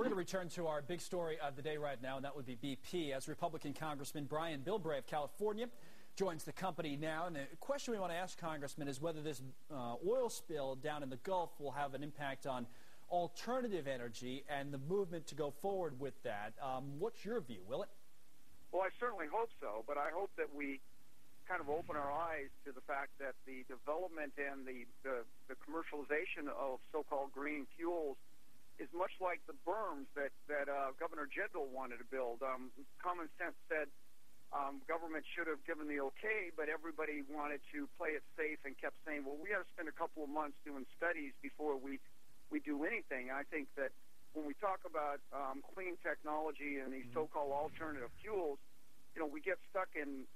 We're going to return to our big story of the day right now, and that would be BP, as Republican Congressman Bilbray of California joins the company now. And the question we want to ask Congressman is whether this oil spill down in the Gulf will have an impact on alternative energy and the movement to go forward with that. What's your view? Will it? Well, I certainly hope so, but I hope that we kind of open our eyes to the fact that the development and the commercialization of so-called green fuels is much like the berms that Governor Jindal wanted to build. Common sense said government should have given the okay, but everybody wanted to play it safe and kept saying, well, we got to spend a couple of months doing studies before we do anything. I think that when we talk about clean technology and these so-called alternative fuels, we get stuck in,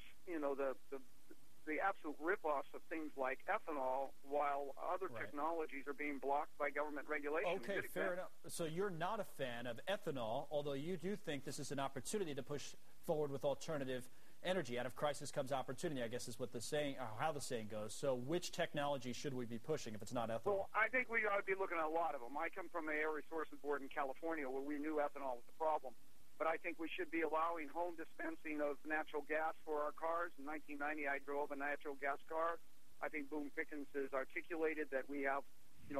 the absolute rip-offs of things like ethanol while other technologies are being blocked by government regulation. Okay, fair enough. So you're not a fan of ethanol, although you do think this is an opportunity to push forward with alternative energy. Out of crisis comes opportunity, I guess is what the saying, how the saying goes. So which technology should we be pushing if it's not ethanol? Well, I think we ought to be looking at a lot of them. I come from the Air Resources Board in California where we knew ethanol was the problem. But I think we should be allowing home dispensing of natural gas for our cars. In 1990, I drove a natural gas car. I think Boone Pickens has articulated that we have,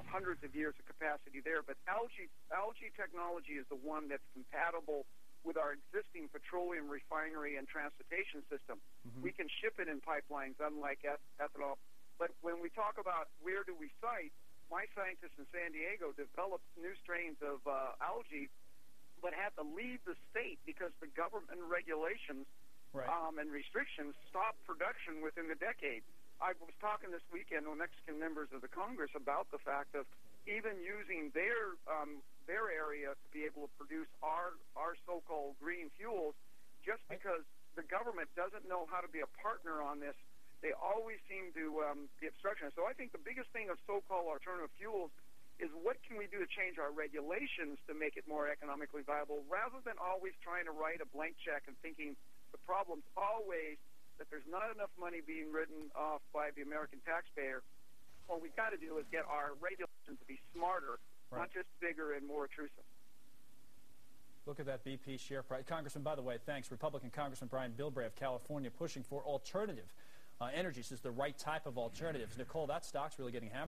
hundreds of years of capacity there. But algae technology is the one that's compatible with our existing petroleum refinery and transportation system. We can ship it in pipelines, unlike ethanol. But when we talk about where do we site, my scientists in San Diego developed new strains of algae but had to leave the state because the government regulations and restrictions stopped production within the decade. I was talking this weekend with Mexican members of the Congress about the fact of even using their area to be able to produce our so-called green fuels, just because the government doesn't know how to be a partner on this. They always seem to be obstructionist. So I think the biggest thing of so-called alternative fuels is what can we do to change our regulations to make it more economically viable, rather than always trying to write a blank check and thinking the problem's always that there's not enough money being written off by the American taxpayer. What we've got to do is get our regulations to be smarter, not just bigger and more intrusive. Look at that BP share price. Congressman, by the way, thanks. Republican Congressman Bilbray of California pushing for alternative energy. This is the right type of alternatives. Nicole, that stock's really getting hammered.